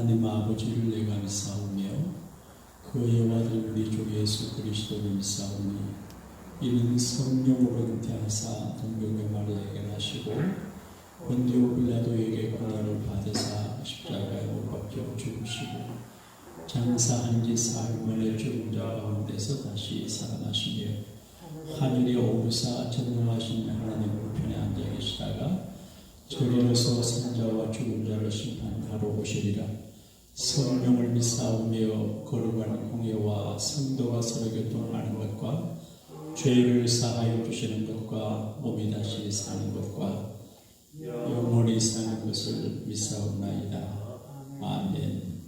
하나님 아버지를 내가 믿사오며 그의 아들 우리 주 예수 그리스도를 믿사오니 이는 성령으로 잉태하사 동정녀 마리아에게 나시고 본디오 빌라도에게 고난을 받으사 십자가에 못 박혀 죽으시고 장사한 지 사흘 만에 죽은 자 가운데서 다시 살아나시며 하늘에 오르사 전능하신 하나님 우편에 앉아 계시다가 저리로서 산자와 죽은 자를 심판하러 오시리라. 성령을 믿사오며 거룩한 공예와 성도가 서로 교통하는 것과 죄를 사하여 주시는 것과 몸이 다시 사는 것과 영원히 사는 것을 믿사옵나이다. 아멘.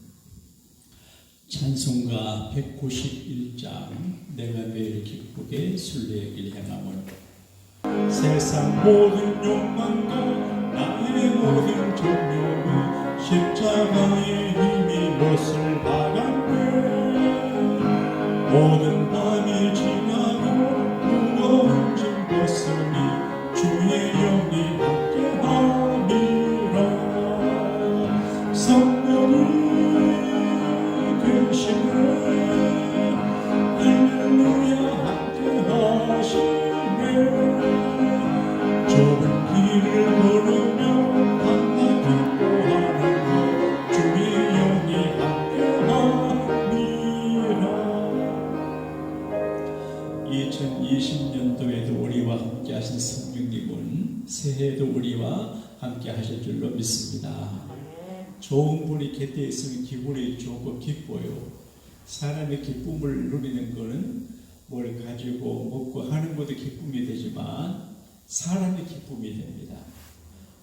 찬송가 191장 내가 매일 기쁘게 순례의 길 행함을. 세상 모든 욕망과 나의 모든 정욕은 십자가의 힘이 못을 박았네. 모든 밤이 지나고 무거운 짐 벗으니 주의 영이 함께하리라. 성령이 계시네. 할렐루야 함께하시네. 좁은 길을 걸으며 밤낮 기뻐하는 것 주의 영이 함께하리라. 2020년도에도 우리와 함께하신 성령님은 새해에도 우리와 함께하실 줄로 믿습니다. 좋은 분이 곁에 있으면 기분이 좋고 기뻐요. 사람의 기쁨을 누리는 것은 뭘 가지고 먹고 하는 것도 기쁨이 되지만 사람의 기쁨이 됩니다.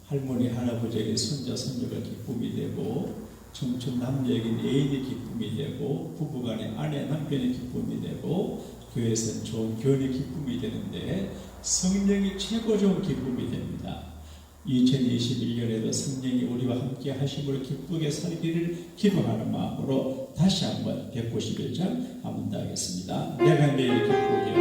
할머니 할아버지에게 손자 손녀가 기쁨이 되고 청춘 남녀에게 애인의 기쁨이 되고 부부간에 아내 남편의 기쁨이 되고 교회에서는 좋은 교회의 기쁨이 되는데 성령이 최고 좋은 기쁨이 됩니다. 2021년에도 성령이 우리와 함께 하심으로 기쁘게 살기를 기도하는 마음으로 다시 한번 191장 한번 더 하겠습니다. 내가 매일 기쁘게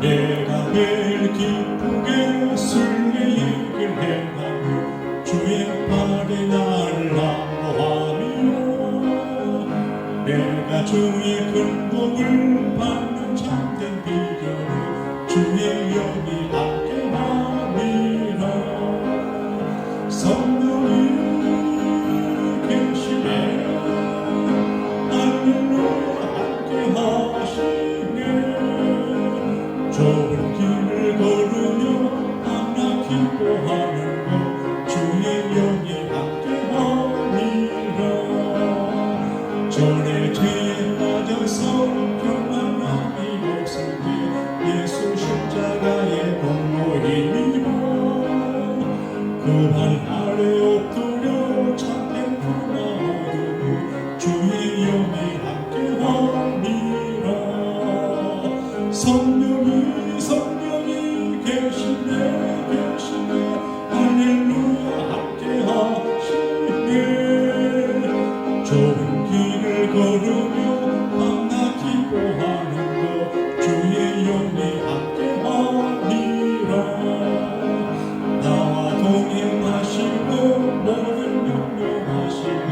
내가 매일 기쁘게 순례의 길 행하며 주의 발에 나를 안보하며 내가 주의 큰 복을 받는 참된 비결을 주의 영이 함께하리라. 성령이 계시네. 할렐루야 함께하시네. 좁은 길을 걸으며 밤낮 기뻐하는 것 주의 영이 함께하리라. 전에 죄에 빠져서 평안함이 없을 때 예수 십자가의 공로이니라. 그 발 아래 엎드려 참된 구나 얻으며 주의 영이 함께하리라. 성령이 계시네. 할렐루야 함께하시네. 좁은 길을 걸으며 밤낮 기뻐하는 것 주의 영이 함께하리라. 나와 동행하시고 모든 명령하시니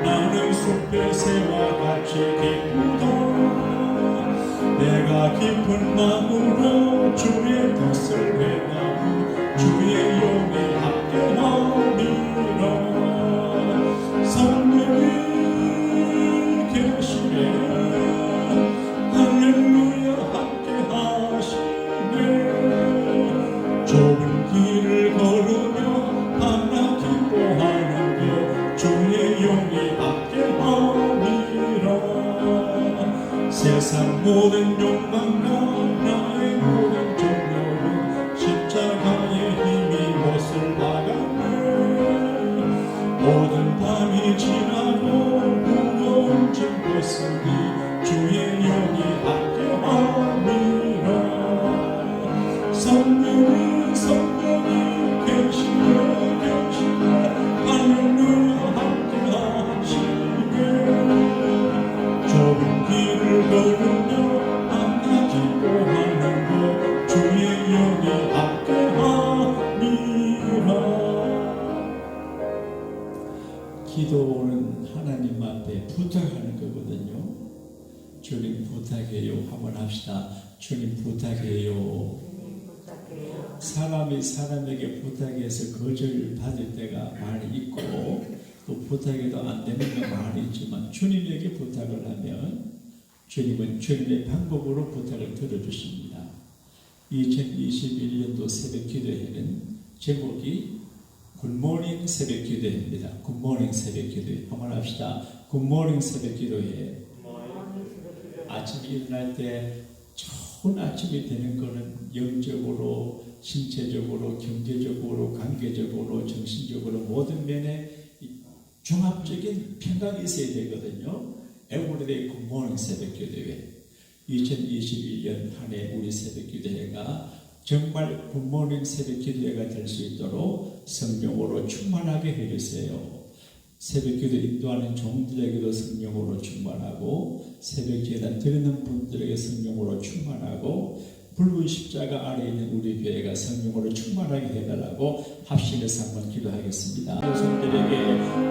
나는 숲의 새와 같이 기쁘다. 내가 깊은 마음으로 주의 뜻을 행하고 주의 영이 함께하리라. 성령이 계시네. 할렐루야 함께하시네. 좁은 길을 걸으며 밤낮 기뻐하는 것 주의 영이 함께하리라. 세상 모든 욕망과 나의 모든 정욕은 십자가의 힘이 못을 박았네. 모든 밤이 지나고 무거운 짐 벗으니 주의 영이 함께하리라. 성령이 계시네. 할렐루야 함께하시네. 좁은 길을 걸으며 밤낮 기뻐하는 것 주의 영이 함께하리라. 기도는 하나님 앞에 부탁하는 거거든요. 주님 부탁해요. 한번 합시다. 주님 부탁해요. 사람이 사람에게 부탁해서 거절받을 때가 많이 있고 또 부탁해도 안 되는 게 많이 있지만 주님에게 부탁을 하면 주님은 주님의 방법으로 부탁을 들어주십니다. 2021년도 새벽 기도회는 제목이 굿모닝 새벽 기도회입니다. 굿모닝 새벽 기도회. 한번 합시다. 굿모닝 새벽 기도회. 아침에 일어날 때 좋은 아침이 되는 것은 영적으로, 신체적으로, 경제적으로, 관계적으로, 정신적으로 모든 면에 종합적인 평강이 있어야 되거든요. Everyday Good Morning 새벽 기도회. 2021년 한 해 우리 새벽 기도회가 정말 굿모닝 새벽 기도회가 될 수 있도록 성령으로 충만하게 해주세요. 새벽 기도 인도하는 종들에게도 성령으로 충만하고 새벽 예단 드리는 분들에게 성령으로 충만하고 붉은 십자가 아래에 있는 우리 교회가 성령으로 충만하게 해달라고 합심해서 한번 기도하겠습니다. 여성들에게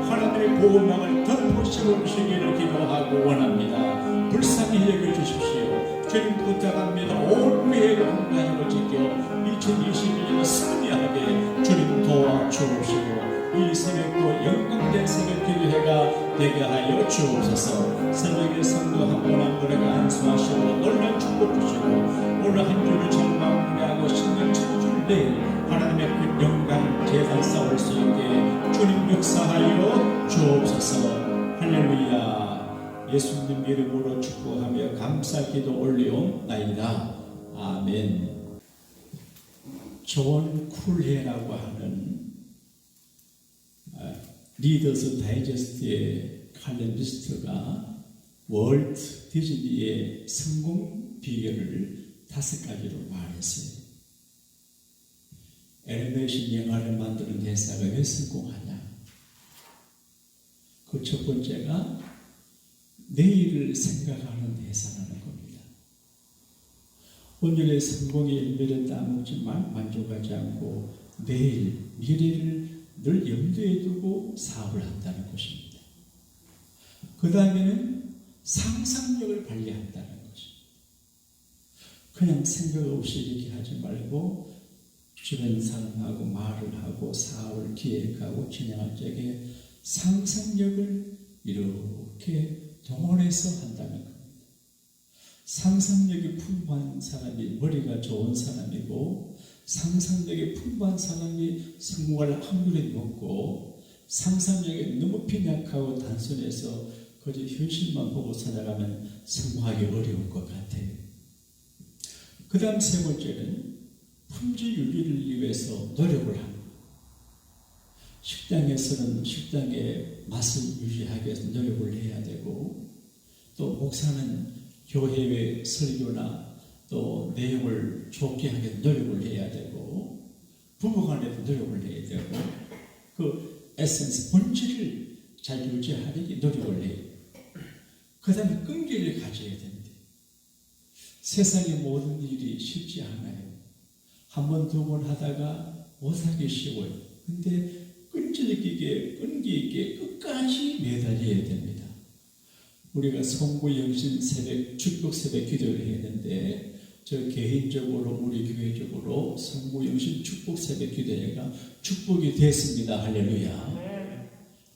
하나님의 보호막을 덧보시고 주시기를 기도하고 원합니다. 불쌍히 여겨주십시오. 주님 부탁합니다. 온 교회를 한가지로 지켜 2021년을 승리하게 주님 도와주옵시고 이 새벽도 영광된 새벽 기도회가 되게 하여 주옵소서. 새벽에 성도 한 분 한 분에게 안수하시고 놀란 축복 주시고 오늘 한 주를 잘 마무리하고 신년 첫 줄 내일 하나님의 그 영광 재단 쌓을 수 있게 주님 역사하여 주옵소서. 할렐루야. 예수님 이름으로 축복하며 감사 기도 올리옵나이다. 아멘. 존 쿨헤라고 하는 리더스 다이제스트의 칼럼니스트가 월트 디즈니의 성공 비결을 5가지로 말했어요. 애니메이션 영화를 만드는 회사가 왜 성공하냐? 그 첫 번째가 내일을 생각하는 회사라는 겁니다. 오늘의 성공의 열매를 따먹지만 만족하지 않고 내일, 미래를 늘 염두에 두고 사업을 한다는 것입니다. 그 다음에는 상상력을 발휘한다는 것입니다. 그냥 생각 없이 이렇게 하지 말고 주변 사람하고 말을 하고 사업을 기획하고 진행할 적에 상상력을 이렇게 동원해서 한다는 겁니다. 상상력이 풍부한 사람이 머리가 좋은 사람이고 상상력이 풍부한 사람이 성공할 확률이 높고 상상력이 너무 빈약하고 단순해서 거짓 현실만 보고 살아가면 성공하기 어려울 것 같아요. 그 다음 세 번째는 품질 유지를 위해서 노력을 합니다. 식당에서는 식당의 맛을 유지하기 위해서 노력을 해야 되고 또 목사는 교회의 설교나 또 내용을 좋게 하기 위해서 노력을 해야 되고 부부간에도 노력을 해야 되고 그 에센스, 본질을 잘 유지하려고 노력을 해요. 그 다음에 끈기를 가져야 됩니다. 세상의 모든 일이 쉽지 않아요. 한 번, 두 번 하다가 못하기 쉬워요. 근데 끈기 있게 끝까지 매달려야 됩니다. 우리가 송구영신 새벽, 축복 새벽 기도를 했는데 저 개인적으로 우리 교회적으로 송구영신 축복 새벽 기도회가 축복이 됐습니다. 할렐루야.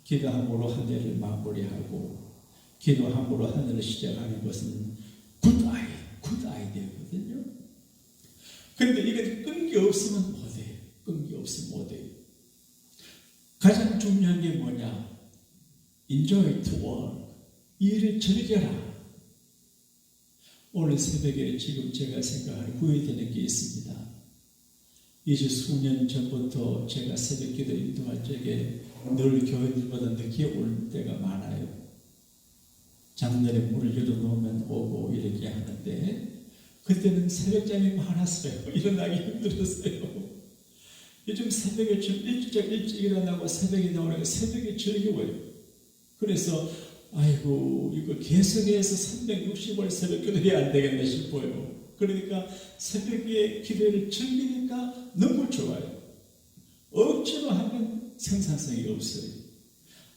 기도함으로 한 해를 마무리하고 기도함으로 한 해를 시작하는 것은 굿 아이디어거든요. 그런데 이게 끈기 없으면 못해요. 끈기 없으면 못해요. 가장 중요한 게 뭐냐? Enjoy to work. 일을 즐겨라. 오늘 새벽에 지금 제가 생각하는 후회되는 게 있습니다. 이제 수년 전부터 제가 새벽 기도 인도할 적에 늘 교인들보다 늦게 올 때가 많아요. 작년에 문을 열어놓으면 오고 이렇게 하는데 그때는 새벽잠이 많았어요. 일어나기 힘들었어요. 요즘 새벽에 좀 일찍 일어나고 새벽에 나오니까 새벽이 즐거워요. 그래서 아이고 이거 계속해서 360월 새벽 기도해야 안 되겠네 싶어요. 그러니까 새벽에 기도를 즐기니까 너무 좋아요. 억지로 하면 생산성이 없어요.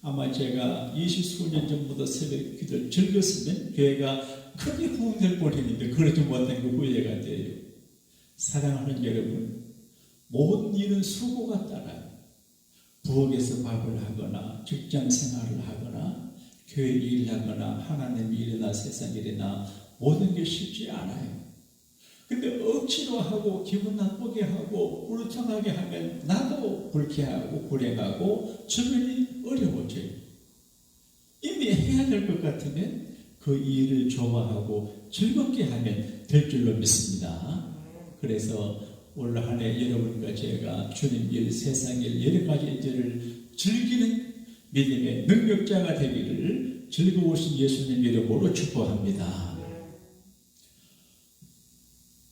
아마 제가 20수년 전부터 새벽 기도를 즐겼으면 교회가 크게 후원될 뻔했는데 그러지 못한 게 후회가 돼요. 사랑하는 여러분, 모든 일은 수고가 따라요. 부엌에서 밥을 하거나 직장 생활을 하거나 교회 일을 하거나 하나님 일이나 세상 일이나 모든 게 쉽지 않아요. 근데 억지로 하고 기분 나쁘게 하고 울퉁하게 하면 나도 불쾌하고 불행하고 주변이 어려워져요. 이미 해야 될 것 같으면 그 일을 좋아하고 즐겁게 하면 될 줄로 믿습니다. 그래서 올 한 해 여러분과 제가 주님 일, 세상 일, 여러 가지 일들을 즐기는 믿음의 능력자가 되기를 즐거우신 예수님 이름으로 축복합니다.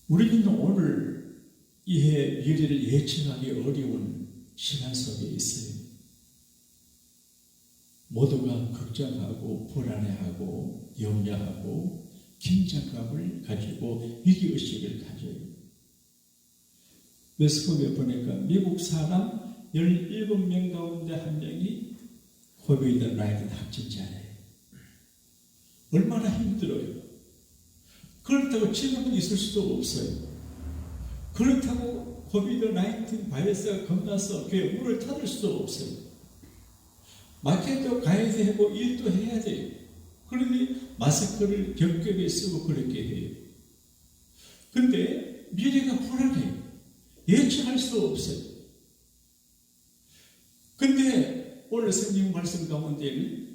우리는 오늘 이해 미래를 예측하기 어려운 시간 속에 있어요. 모두가 걱정하고 불안해하고 염려하고 긴장감을 가지고 위기의식을 가져요. 매스컴에 보니까 미국 사람 17명 가운데 한 명이 코비드-19 확진자예요. 얼마나 힘들어요. 그렇다고 지금은 있을 수도 없어요. 그렇다고 코비드-19 바이러스가 겁나서 교회 문을 닫을 수도 없어요. 마켓도 가야 되고 일도 해야 돼요. 그러니 마스크를 겹겹이 쓰고 그렇게 해요. 근데 미래가 불안해요. 예측할 수 없어요. 근데 오늘 성경 말씀 가운데는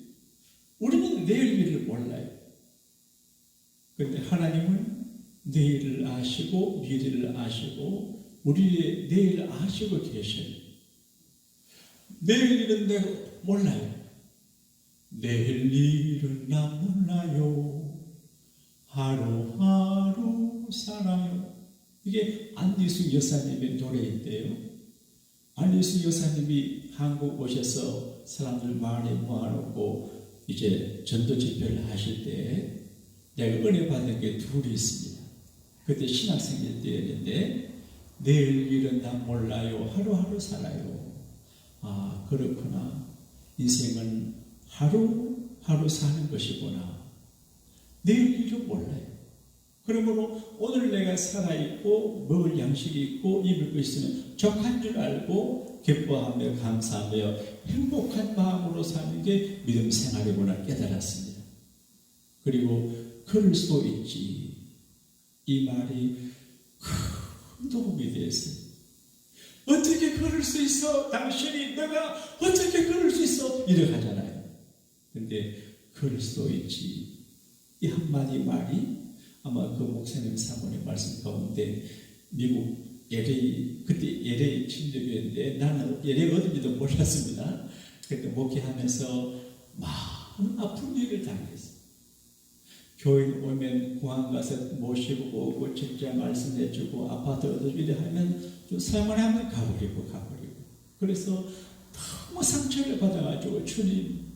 우리는 내일 일을 몰라요. 근데 하나님은 내일을 아시고 미래를 아시고 우리의 내일을 아시고 계셔요. 내일 일은 내가 몰라요. 내일 일은 나 몰라요. 하루하루 살아요. 이게 안리수 여사님의 노래인데요. 안리수 여사님이 한국 오셔서 사람들 많이 모아놓고 이제 전도 집회를 하실 때 내가 은혜 받은 게 둘이 있습니다. 그때 신학생일 때였는데 내일 일은 나 몰라요. 하루하루 살아요. 아, 그렇구나. 인생은 하루하루 사는 것이구나. 내일 일은 몰라요. 그러므로 오늘 내가 살아있고 먹을 양식이 있고 입을 거 있으면 적한 줄 알고 기뻐하며 감사하며 행복한 마음으로 사는 게 믿음 생활이구나 깨달았습니다. 그리고 그럴 수 있지. 이 말이 큰 도움이 됐어요. 어떻게 그럴 수 있어? 당신이 내가 어떻게 그럴 수 있어? 이렇게 하잖아요. 근데 그럴 수 있지. 이 한마디 말이 아마 그 목사님 사모님 말씀 가운데 미국 LA, 그때 LA 침략이었는데 나는 LA 어딘지도 몰랐습니다. 그때 목회하면서 많은 아픈 일을 당했어요. 교인 오면 공항 가서 모시고 오고 직장 말씀해주고 아파트 얻어주려 하면 좀 설문하면 가버리고. 그래서 너무 상처를 받아가지고 주님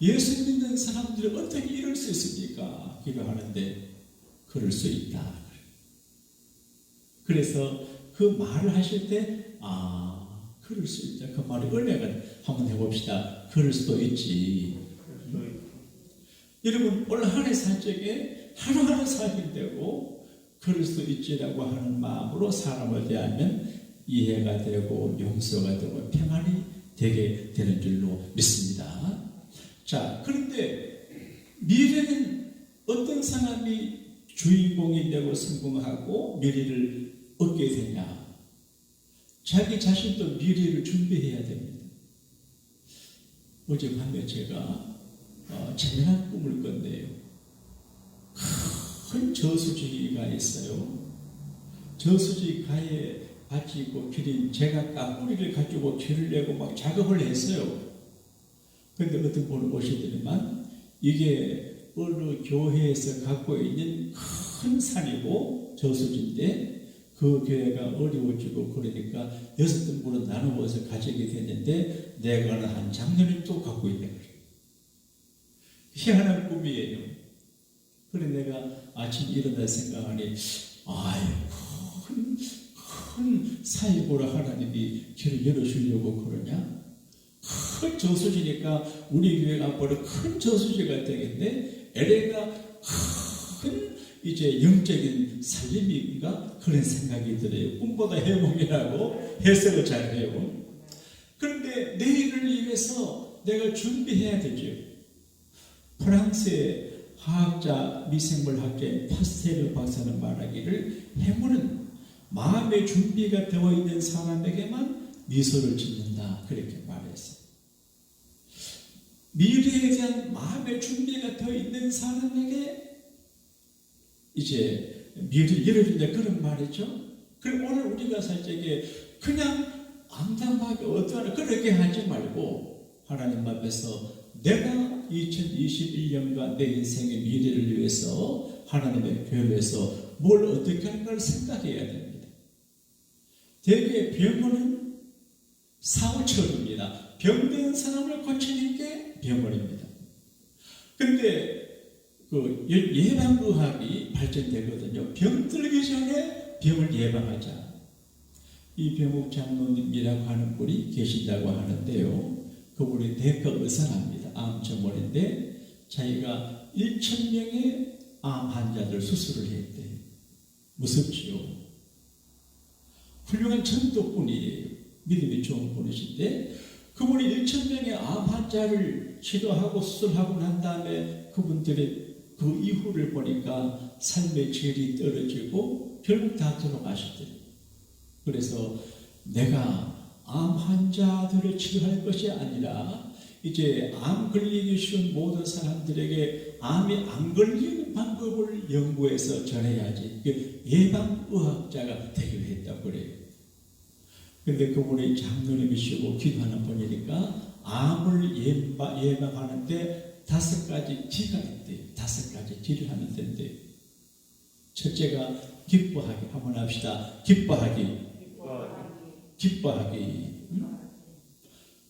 예수 믿는 사람들이 어떻게 이럴 수 있습니까? 기도하는데 그럴 수 있다. 그래서 그 말을 하실 때 그럴 수 있다. 그 말이 은혜가 한번 해봅시다. 그럴 수도 있지. 여러분 올 한 해 살 적에 하루하루 살게 되고 그럴 수 있지라고 하는 마음으로 사람을 대하면 이해가 되고 용서가 되고 평안이 되게 되는 줄로 믿습니다. 자, 그런데 미래는 어떤 사람이 주인공이 되고 성공하고 미래를 얻게 되냐? 자기 자신도 미래를 준비해야 됩니다. 어젯밤에 제가 재미난 꿈을 꿨네요. 큰 저수지가 있어요. 저수지 가에 밭이 있고 길이 제가 깎구리를 가지고 길을 내고 막 작업을 했어요. 그런데 어떤 분을 오시더니만 이게 어느 교회에서 갖고 있는 큰 산이고 저수지인데 그 교회가 어려워지고 그러니까 6분으로 나누어서 가지게 됐는데 내가 한 장로님도 갖고 있는 거예요. 희한한 꿈이에요. 그래 내가 아침 일어나 생각하니 큰 사이보라 하나님이 길을 열어주려고 그러냐? 큰 저수지니까 우리 교회가 앞으로 큰 저수지가 되겠네. LA가 큰 이제 영적인 살림인가 그런 생각이 들어요. 꿈보다 해몽이라고 해석을 잘해요. 그런데 내일을 위해서 내가 준비해야 되죠. 프랑스의 화학자, 미생물학자인 파스테르 박사는 말하기를 해물은 마음의 준비가 되어 있는 사람에게만 미소를 짓는다. 그렇게 말했어요. 미래에 대한 마음의 준비가 되어 있는 사람에게 이제 미래를 열어준다. 그런 말이죠. 그럼 오늘 우리가 살짝에 그냥 암담하게 어떠하나 그렇게 하지 말고 하나님 앞에서 내가 2021년과 내 인생의 미래를 위해서 하나님의 교회에서 뭘 어떻게 할까를 생각해야 됩니다. 대개 병원은 사후처리입니다. 병든 사람을 고치는 게 병원입니다. 근데 그 예방의학이 발전되거든요. 병들기 전에 병을 예방하자. 이 병욱 장로님이라고 하는 분이 계신다고 하는데요. 그분이 내과 의사랍니다. 암 전문인데 자기가 1,000명의 암 환자들 수술을 했대요. 무섭지요. 훌륭한 전도꾼이에요. 믿음이 좋은 분이신데 그분이 1,000명의 암 환자를 치료하고 수술하고 난 다음에 그분들의 그 이후를 보니까 삶의 질이 떨어지고 결국 다 돌아가셨대요. 그래서 내가 암 환자들을 치료할 것이 아니라 이제 암 걸리기 쉬운 모든 사람들에게 암이 안 걸리는 방법을 연구해서 전해야지 예방의학자가 되기로 했다고 그래요. 그런데 그분이 장로님이시고 기도하는 분이니까 암을 예방하는데 5가지 G가 있대요. 5가지 G를 하는 데인데 첫째가 기뻐하기. 한번 합시다. 기뻐하기.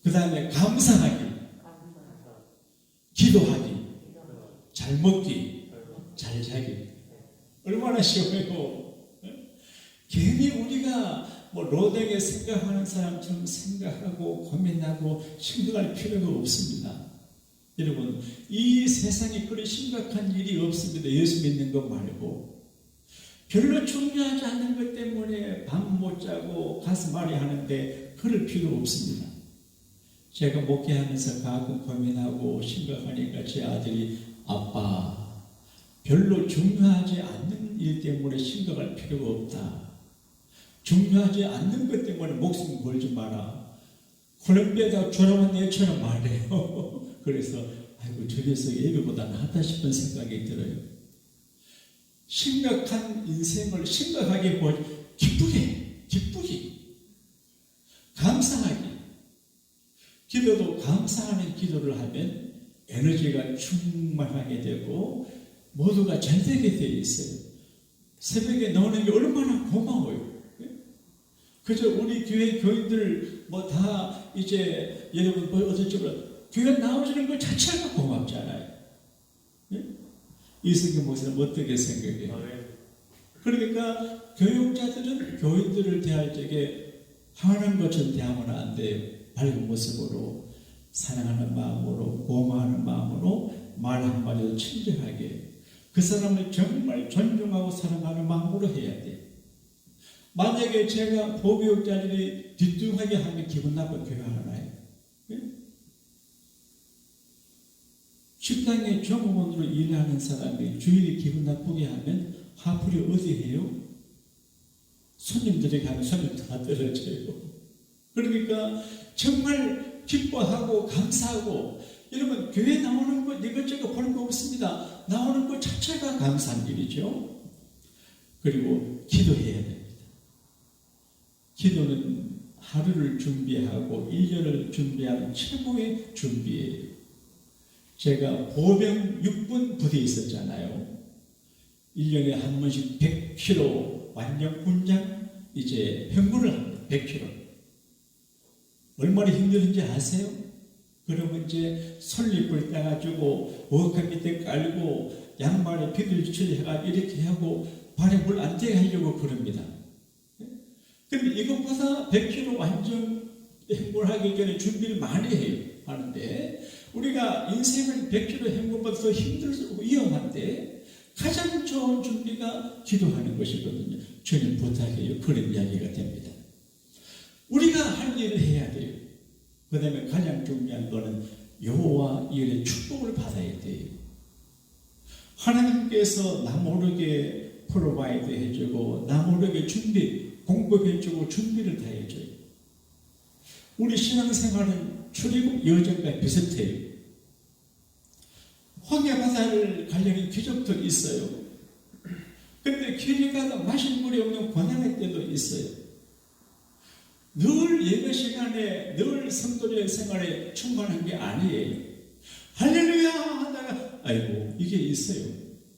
그 다음에 감사하기, 기도하기, 잘 먹기, 잘 자기. 얼마나 쉬워요. 괜히 우리가 뭐 로댕에 생각하는 사람처럼 생각하고 고민하고 힘들할 필요가 없습니다. 여러분, 이 세상에 그런 심각한 일이 없습니다. 예수 믿는 것 말고. 별로 중요하지 않은 것 때문에 밤 못 자고 가슴 앓이 하는데 그럴 필요 없습니다. 제가 목회하면서 가끔 고민하고 심각하니까 제 아들이 아빠 별로 중요하지 않는 일 때문에 심각할 필요가 없다. 중요하지 않는 것 때문에 목숨 걸지 마라. 콜롬비아다 졸업한 애처럼 말해요. 그래서 아이고 저래서 예배보다 낫다 싶은 생각이 들어요. 심각한 인생을 심각하게 보지 기쁘기, 감사하기. 기도도 감사하는 기도를 하면 에너지가 충만하게 되고 모두가 잘 되게 되어 있어요. 새벽에 나오는 게 얼마나 고마워요. 그저 우리 교회 교인들 뭐 다 이제 여러분 뭐 어쩔 줄 몰라 교회 나오시는 것 자체가 고맙잖아요. 이승규 목사님 어떻게 생각해요? 그러니까 교육자들은 교인들을 대할 적에 하는 것처럼 대하면 안 돼요. 밝은 모습으로 사랑하는 마음으로 고마워하는 마음으로 말 한마디도 친절하게 그 사람을 정말 존중하고 사랑하는 마음으로 해야 돼요. 만약에 제가 보교육자들이 뒤뚱하게 하면 기분 나쁜 교회 하나요? 식당에 종업원으로 일하는 사람이 주인이 기분 나쁘게 하면 화풀이 어디 해요? 손님들에게 하면 손님 다 떨어져요. 그러니까 정말 기뻐하고 감사하고 여러분 교회 나오는 것 이것저것 보는 거 없습니다. 나오는 것 자체가 감사한 일이죠. 그리고 기도해야 됩니다. 기도는 하루를 준비하고 1년을 준비하는 최고의 준비예요. 제가 보병 6분 부대에 있었잖아요. 1년에 한 번씩 100km 완전 군장 이제 행군을 합니다. 100km. 얼마나 힘든지 아세요? 그러면 이제 솔잎을 따가지고 워커 밑에 깔고 양말에 비둘기를 해가지고 이렇게 하고 발에 물 안 떼게 하려고 그럽니다. 근데 이것보다 100km 완전 행복하기 전에 준비를 많이 해요. 하는데 우리가 인생을 100km 행복보다 더 힘들고 위험한데 가장 좋은 준비가 기도하는 것이거든요. 주님 부탁해요. 그런 이야기가 됩니다. 우리가 할 일을 해야 돼요. 그 다음에 가장 중요한 거는 여호와 일의 축복을 받아야 돼요. 하나님께서 나 모르게 프로바이드 해주고 나 모르게 공급해주고 준비를 다 해줘요. 우리 신앙생활은 출애굽 여정과 비슷해요. 황해바다를 가려는 기적도 있어요. 근데 길이 가다 마실 물이 없는 고난의 때도 있어요. 늘 예배 시간에 늘 성도의 생활에 충만한 게 아니에요. 할렐루야 하다가 아이고 이게 있어요.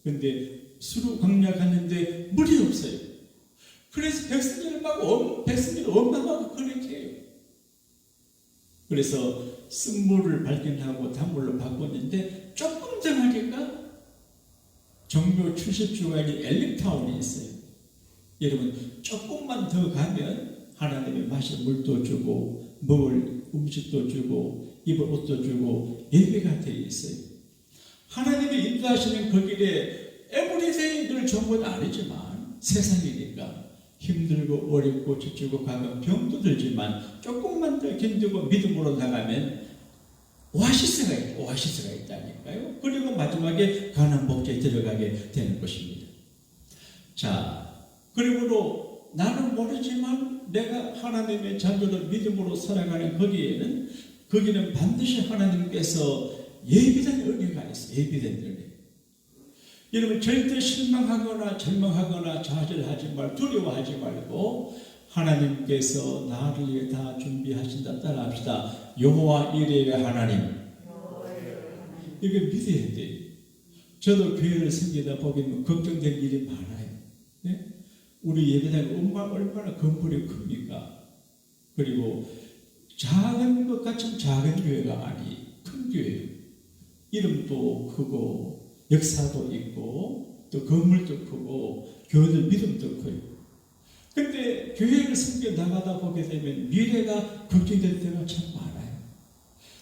근데 수로 광야 갔는데 물이 없어요. 그래서 백성들을 원망하고 그렇게 해요. 그래서 쓴물을 발견하고 단물로 바꿨는데 조금 더 가니까 종교 70주간이 엘릭타운이 있어요. 여러분 조금만 더 가면 하나님의 마실 물도 주고 먹을 음식도 주고 입을 옷도 주고 예배가 되어 있어요. 하나님이 인도하시는 그 길에 에브리데이 늘 좋은 건 아니지만 세상이니까 힘들고 어렵고 지치고 가끔 병도 들지만 조금만 더 견디고 믿음으로 나가면 오아시스가 있다니까요. 그리고 마지막에 가나안 복지에 들어가게 되는 것입니다. 자, 그리고 나는 모르지만 내가 하나님의 자녀로 믿음으로 살아가는 거기는 반드시 하나님께서 예비된 은혜가 있어요. 예비된 은혜. 여러분 절대 실망하거나 절망하거나 좌절하지 말고 두려워하지 말고 하나님께서 나를 위해 다 준비하신다. 따라합시다. 여호와 이레의 하나님. 이게 믿어야 돼요. 저도 교회를 섬기다 보면 걱정된 일이 많아요. 네? 우리 예배당이 얼마나 건물이 큽니까? 그리고 작은 것 같은 작은 교회가 아니 큰 교회예요. 이름도 크고 역사도 있고 또 건물도 크고 교회들 믿음도 커요. 근데 교회를 섬겨 나가다 보게 되면 미래가 걱정될 때가 참 많아요.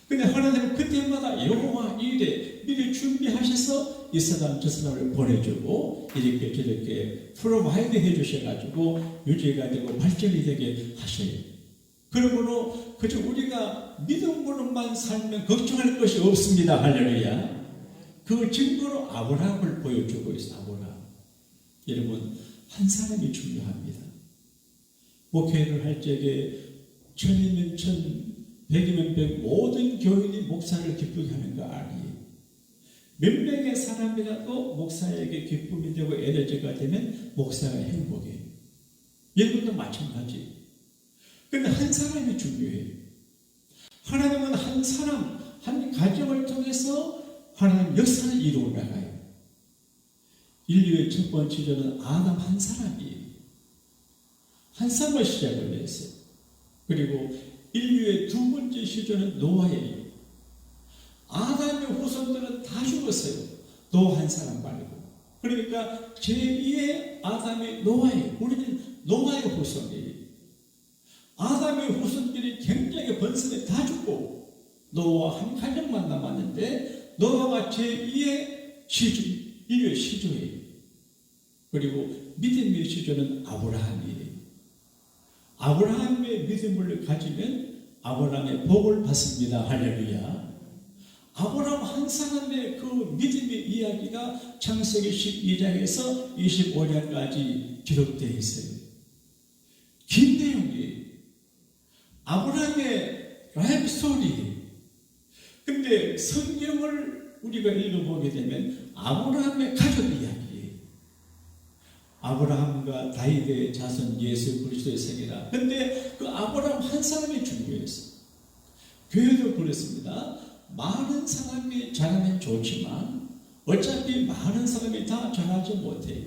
근데 하나님은 그때마다 여호와 이레 미리 준비하셔서 이 사람 저 사람을 보내주고 이렇게 저렇게 프로바이드 해주셔가지고 유지가 되고 발전이 되게 하셔요. 그러므로 그저 우리가 믿음으로만 살면 걱정할 것이 없습니다. 할렐루야. 그 증거로 아브라함을 보여주고 있어요. 아브라함. 여러분 한 사람이 중요합니다. 목회를 할 적에 천이면 천, 백이면 백 모든 교인이 목사를 기쁘게 하는 거 아니에요. 몇 명의 사람이라도 목사에게 기쁨이 되고 에너지가 되면 목사가 행복해요. 여러분도 마찬가지. 근데 한 사람이 중요해요. 하나님은 한 사람, 한 가정을 통해서 하나님 역사를 이루어 나가요. 인류의 첫 번째 시절은 아담 한 사람이에요. 한 사람을 시작을 했어요. 그리고 인류의 두 번째 시절은 노아예요. 아담의 후손들은 다 죽었어요. 노아 한 사람 말고. 그러니까 제2의 아담이 노아예요. 우리는 노아의 후손이에요. 아담의 후손들이 굉장히 번성에 다 죽고 노아 한 가정만 남았는데 노아가 제2의 시조, 인류의 시조예요. 그리고 믿음의 시조는 아브라함이에요. 아브라함의 믿음을 가지면 아브라함의 복을 받습니다. 할렐루야. 아브라함 한 사람의 그 믿음의 이야기가 창세기 12장에서 25장까지 기록되어 있어요. 긴 내용이에요. 아브라함의 라이프 스토리. 근데 성경을 우리가 읽어보게 되면 아브라함의 가족 이야기예요. 아브라함과 다윗의 자손 예수 그리스도의 세계라. 근데 그 아브라함 한 사람이 중요했어요. 교회도 그렇습니다. 많은 사람이 잘하면 좋지만 어차피 많은 사람이 다 잘하지 못해요.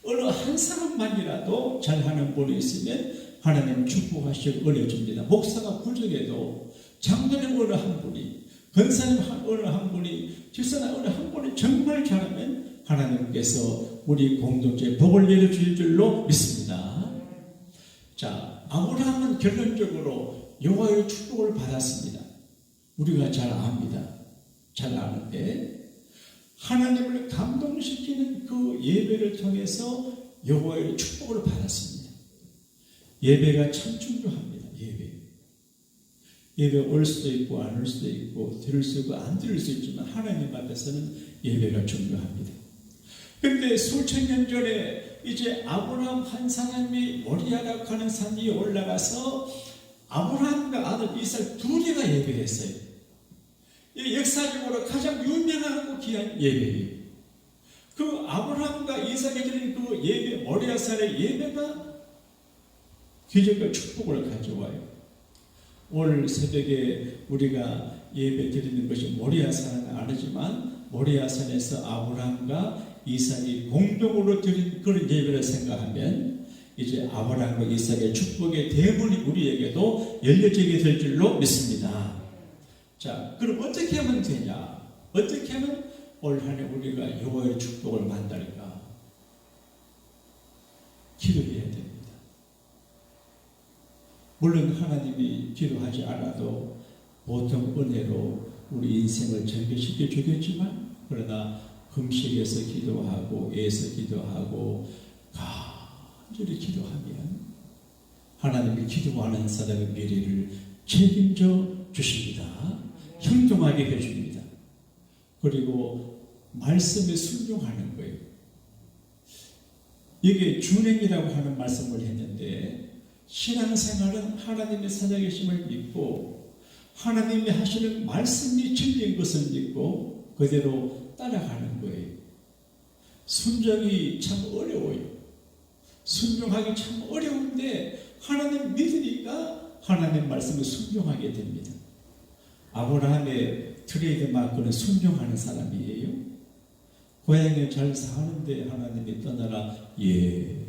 어느 한 사람만이라도 잘하는 분이 있으면 하나님 축복하시고 은혜 줍니다. 목사가 부족해도 장로님 어느 한 분이, 권사님 어느 한 분이, 집사님 어느 한 분이 정말 잘하면 하나님께서 우리 공동체에 복을 내려주실 줄로 믿습니다. 자, 아브라함은 결론적으로 여호와의 축복을 받았습니다. 우리가 잘 압니다. 잘 아는데 하나님을 감동시키는 그 예배를 통해서 여호와의 축복을 받았습니다. 예배가 참 중요합니다. 예배 올 수도 있고 안 올 수도 있고 들을 수 있고 안 들을 수 있지만 하나님 앞에서는 예배가 중요합니다. 그런데 수천 년 전에 이제 아브라함 한 사람이 모리아라고 하는 산 위에 올라가서 아브라함과 아들 이삭 둘이가 예배했어요. 이 역사적으로 가장 유명하고 귀한 예배예요. 그 아브라함과 이삭이 드린 그 예배, 모리아산의 예배가 기적과 축복을 가져와요. 오늘 새벽에 우리가 예배 드리는 것이 모리아산은 아니지만 모리아산에서 아브라함과 이삭이 공동으로 드린 그런 예배를 생각하면 이제 아브라함과 이삭의 축복의 대문이 우리에게도 열려지게 될 줄로 믿습니다. 자, 그럼 어떻게 하면 되냐? 어떻게 하면 올 한 해 우리가 여호와의 축복을 만날까? 기도해야 됩니다. 물론 하나님이 기도하지 않아도 보통 은혜로 우리 인생을 전개시켜 주겠지만 그러나 금식에서 기도하고 애에서 기도하고 간절히 기도하면 하나님이 기도하는 사람의 미래를 책임져 주십니다. 형통하게 해줍니다. 그리고 말씀에 순종하는 거예요. 이게 준행이라고 하는 말씀을 했는데 신앙생활은 하나님의 살아계심을 믿고 하나님이 하시는 말씀이 진리인 것을 믿고 그대로 따라가는 거예요. 순종이 참 어려워요. 순종하기 참 어려운데 하나님 믿으니까 하나님 말씀을 순종하게 됩니다. 아브라함의 트레이드 마크는 순종하는 사람이에요. 고향에 잘 사는데 하나님이 떠나라. 예,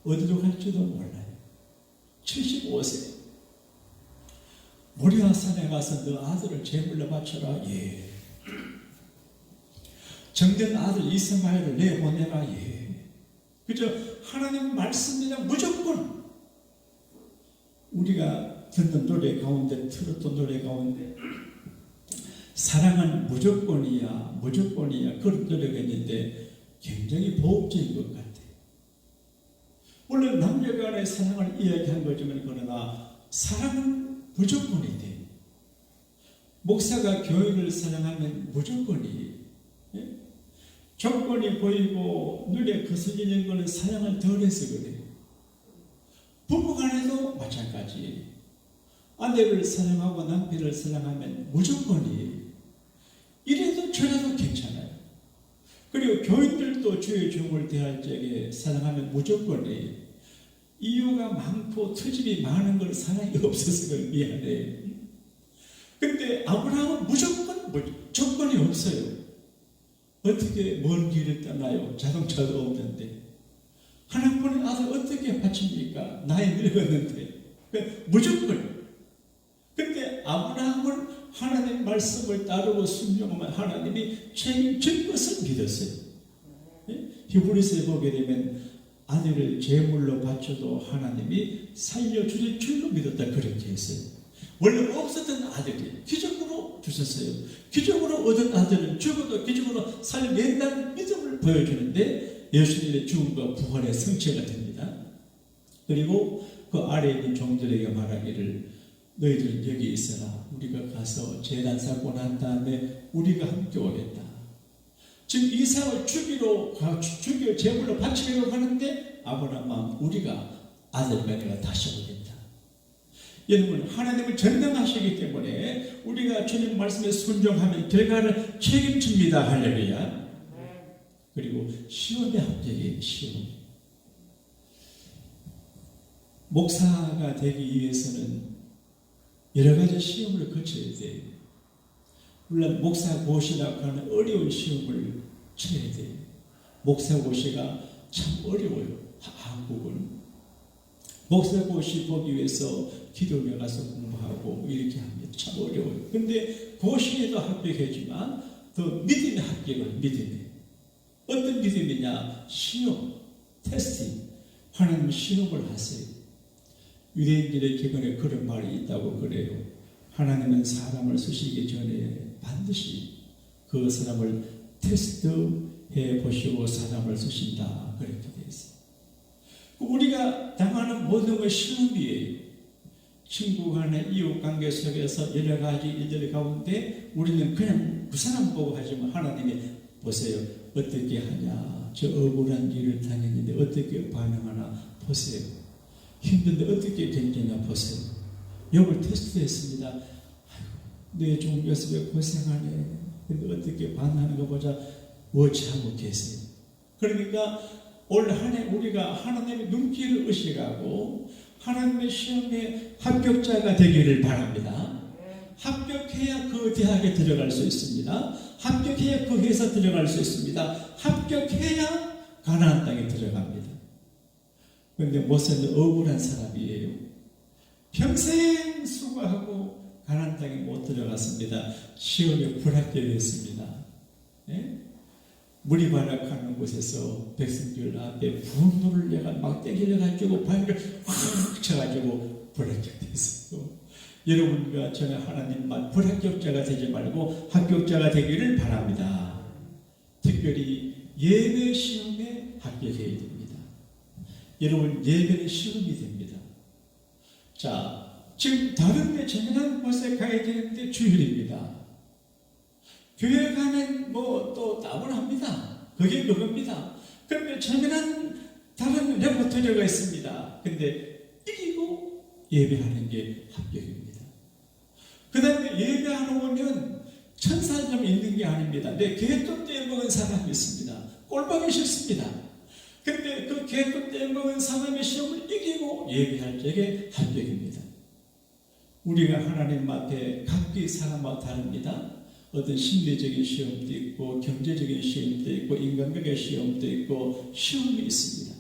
어디로 갈지도 몰라요. 75세 모리아산에 가서 너 아들을 제물로 바쳐라. 예. 정된 아들 이스마엘을 내보내라. 예. 그저 하나님 말씀이나 무조건 우리가 듣는 노래 가운데 트로트 노래 가운데 사랑은 무조건이야 그런 노래가 있는데 굉장히 보복적인 것 같아요. 물론 남녀간의 사랑을 이야기한 거지만 그러나 사랑은 무조건이 돼. 목사가 교회를 사랑하면 무조건이 조건이 보이고 눈에 거슬리는 것은 사랑을 덜해서 그래요. 부부간에도 마찬가지예요. 아내를 사랑하고 남편을 사랑하면 무조건이에요. 이래도 저래도 괜찮아요. 그리고 교인들도 주의 종을 대할 적에 사랑하면 무조건이에요. 이유가 많고 트집이 많은 걸 사랑이 없어서 미안해요. 근데 아브라함은 무조건 조건이 없어요. 어떻게 먼 길을 떠나요? 자동차도 없는데 하나님의 아들 어떻게 바칩니까? 나이 늙었는데 무조건. 근데 아브라함은 하나님 말씀을 따르고 순종하면 하나님이 책임질 것을 믿었어요. 히브리서에 보게 되면 아들을 제물로 바쳐도 하나님이 살려주실 줄로 믿었다 그렇게 했어요. 원래 없었던 아들이 기적으로 주셨어요. 기적으로 얻은 아들은 죽어도 기적으로 살려낸다는 믿음을 보여주는데 예수님의 죽음과 부활의 성취가 됩니다. 그리고 그 아래에 있는 종들에게 말하기를 너희들 여기 있어라. 우리가 가서 재난 사고 난 다음에 우리가 함께 오겠다. 지금 이삭을 죽이러 제물로 바치려고 하는데 아브라함은 우리가 아들과 내가 다시 오겠다. 여러분 하나님을 전능하시기 때문에 우리가 주님 말씀에 순종하면 결과를 책임집니다. 할렐루야. 그리고 시험의 합격이에요. 시험. 목사가 되기 위해서는 여러 가지 시험을 거쳐야 돼요. 물론 목사 고시라고 하는 어려운 시험을 쳐야 돼요. 목사 고시가 참 어려워요. 한국은. 목사 고시 보기 위해서 기도원에 가서 공부하고 이렇게 합니다. 참 어려워요. 근데 고시에도 합격했지만 더 믿음의 합격을 믿음이. 어떤 믿음이냐? 시험, 테스팅. 하나님 시험을 하세요. 유대인들의 기근에 그런 말이 있다고 그래요. 하나님은 사람을 쓰시기 전에 반드시 그 사람을 테스트해 보시고 사람을 쓰신다. 그렇게 되어 있어요. 우리가 당하는 모든 것 시험이에요. 친구 간의 이웃 관계 속에서 여러 가지 일들 가운데 우리는 그냥 그 사람 보고 하지만 하나님이 보세요. 어떻게 하냐. 저 억울한 일을 당했는데 어떻게 반응하나 보세요. 힘든데 어떻게 견디나 보세요. 욥을 테스트했습니다. 내 종 녀석이 고생하네. 근데 어떻게 반응하는 거 보자. 워치하고 계세요. 그러니까 올 한 해 우리가 하나님의 눈길을 의식하고 하나님의 시험에 합격자가 되기를 바랍니다. 합격해야 그 대학에 들어갈 수 있습니다. 합격해야 그 회사 들어갈 수 있습니다. 합격해야 가나안 땅에 들어갑니다. 그런데 모세는 억울한 사람이에요. 평생 수고하고 가나안 땅에 못 들어갔습니다. 시험에 불합격했습니다. 예? 물이 발악하는 곳에서 백성들 앞에 분노를 내가 막 때려가지고 발을 확 쳐가지고 불합격됐어요. 여러분과 저는 하나님만 불합격자가 되지 말고 합격자가 되기를 바랍니다. 특별히 예배 시험에 합격해야 됩니다. 여러분 예배는 시험이 됩니다. 자, 지금 다른 데 재미난 곳에 가야 되는데 주일입니다. 교회 가면 뭐 또 따분합니다. 그게 그겁니다. 그런데 재미난 다른 레포토리가 있습니다. 근데 이기고 예배하는 게 합격입니다. 그 다음에 예배하러 오면 천사점 있는 게 아닙니다. 내 개똥 떼먹은 사람이 있습니다. 꼴보기 싫습니다. 근데 그 개똥 떼먹은 사람의 시험을 이기고 예배할 적에 합격입니다. 우리가 하나님 앞에 각기 사람마다 다릅니다. 어떤 심리적인 시험도 있고 경제적인 시험도 있고 인간관계 시험도 있고 시험이 있습니다.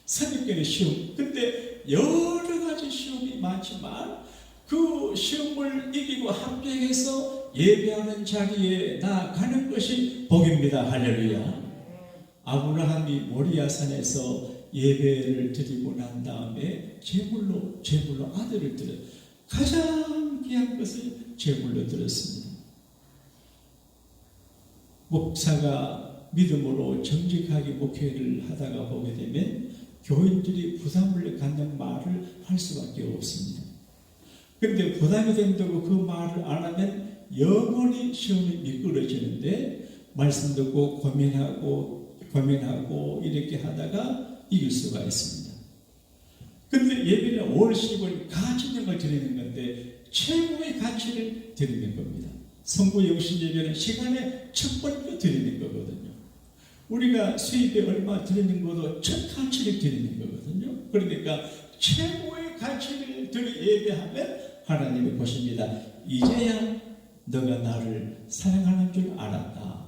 선입견의 시험. 근데 여러 가지 시험이 많지만 그 시험을 이기고 합격해서 예배하는 자리에 나가는 것이 복입니다. 할렐루야. 아브라함이 모리아산에서 예배를 드리고 난 다음에 제물로 아들을 드려 가장 귀한 것을 제물로 드렸습니다. 목사가 믿음으로 정직하게 목회를 하다가 보게 되면 교인들이 부담을 갖는 말을 할 수밖에 없습니다. 그런데 부담이 된다고 그 말을 안 하면 영원히 시험이 미끄러지는데 말씀 듣고 고민하고 이렇게 하다가 이길 수가 있습니다. 그런데 예배는 월십을 가치는 걸 드리는 건데 최고의 가치를 드리는 겁니다. 성부 영신 예배는 시간에 첫 번째 드리는 거거든요. 우리가 수입에 얼마 드리는 것도 첫 가치를 드리는 거거든요. 그러니까 최고의 가치를 드리 예배하면 하나님이 보십니다. 이제야 너가 나를 사랑하는 줄 알았다.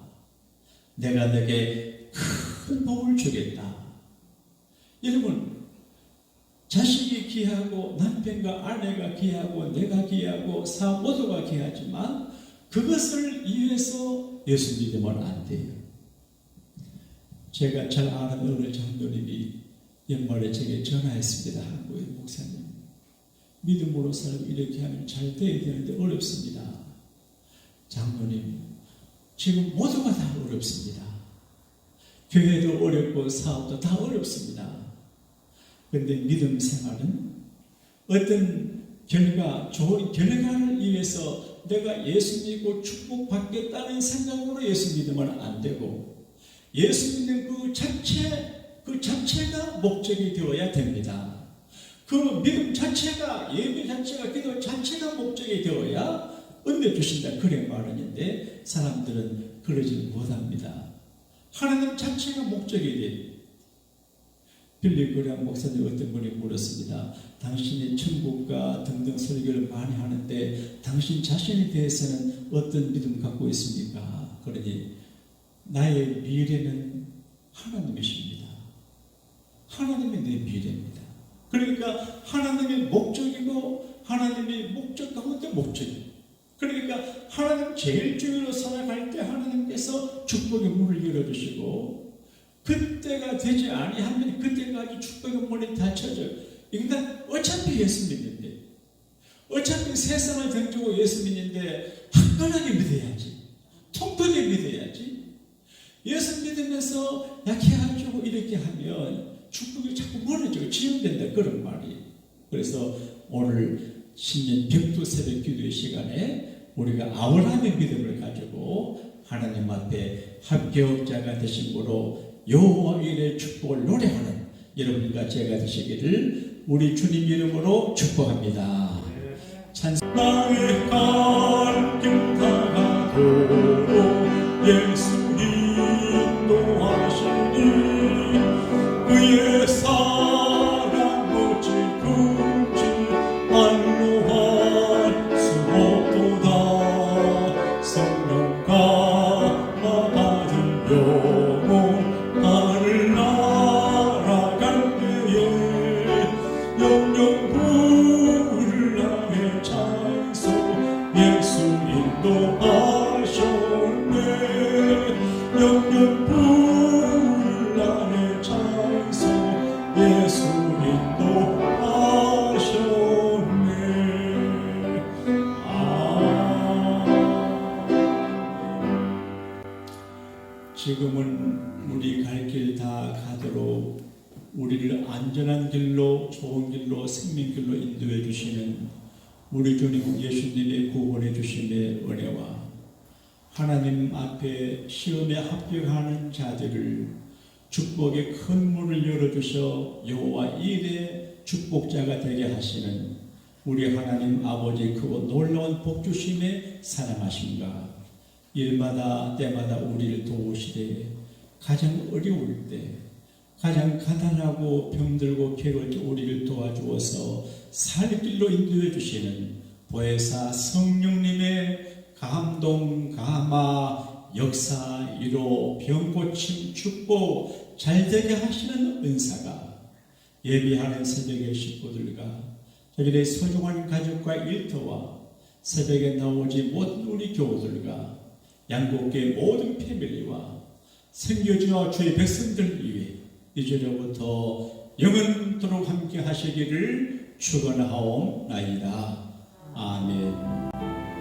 내가 너에게 큰 복을 주겠다. 여러분, 자식이 귀하고 남편과 아내가 귀하고 내가 귀하고 사업 모두가 귀하지만 그것을 위해서 예수 믿으면 안 돼요. 제가 잘 아는 어느 장로님이 연말에 제게 전화했습니다. 한국의 목사님. 믿음으로 살고 이렇게 하면 잘 돼야 되는데 어렵습니다. 장로님, 지금 모두가 다 어렵습니다. 교회도 어렵고 사업도 다 어렵습니다. 그런데 믿음 생활은 어떤 좋은 결과를 위해서 내가 예수 믿고 축복받겠다는 생각으로 예수 믿으면 안 되고 예수 믿는 그 자체가 목적이 되어야 됩니다. 그 믿음 자체가, 예배 자체가, 기도 자체가 목적이 되어야 은혜 주신다. 그래 말하는데 사람들은 그러지 못합니다. 하나님 자체가 목적이 돼요. 빌리 그레이엄 목사님 어떤 분이 물었습니다. 당신이 천국과 등등 설교를 많이 하는데 당신 자신에 대해서는 어떤 믿음 갖고 있습니까? 그러니 나의 미래는 하나님이십니다. 하나님이 내 미래입니다. 그러니까 하나님의 목적이고 하나님의 목적 가운데 목적이에요. 그러니까 하나님 제일 중요로 살아갈 때 하나님께서 축복의 문을 열어주시고 그때가 되지 아니하면 그때까지 축복의 문이 닫혀져요. 인간 어차피 예수 믿는데, 어차피 세상을 던지고 예수 믿는데 화끈하게 믿어야지, 통하게 믿어야지. 예수 믿으면서 약해가지고 이렇게 하면 축복이 자꾸 멀어지고 지연된다, 그런 말이. 그래서 오늘 신년 벽두 새벽 기도의 시간에 우리가 아브라함의 믿음을 가지고 하나님 앞에 합격자가 되심으로 여호와 일의 축복을 노래하는 여러분과 제가 되시기를 우리 주님 이름으로 축복합니다. 찬송. 나의 갈길 다가도록 예수 인도하시니 그의 사랑 어찌 금지 안로할 수 없도다. 성령과 받은 영혼 하늘 날아갈 때에 영영 부를 나의 찬송 예수 인도하셨네. 영영 부를 나의 찬송 예수 인도하셨네. 지금은 우리 갈 길 다 가도록 우리를 안전한 길로, 좋은 길로, 생명 길로 인도해 주시는 우리 주님 예수님의 구원해 주심의 은혜와 하나님 앞에 시험에 합격하는 자들을 축복의 큰 문을 열어주셔 여호와 일의 축복자가 되게 하시는 우리 하나님 아버지의 크고 놀라운 복주심에 사랑하신가. 일마다 때마다 우리를 도우시되 가장 어려울 때, 가장 가난하고 병들고 괴로울 때 우리를 도와주어서 살 길로 인도해 주시는 보혜사 성령님의 감동, 감화, 역사, 위로, 병고침, 축복 잘되게 하시는 은사가 예비하는 새벽의 식구들과 자기들의 소중한 가족과 일터와 새벽에 나오지 못한 우리 교우들과 양곡교회 모든 패밀리와 생겨주와 주의 백성들 위해 이제로부터 영원토록 함께 하시기를 축원하옵나이다. 아멘.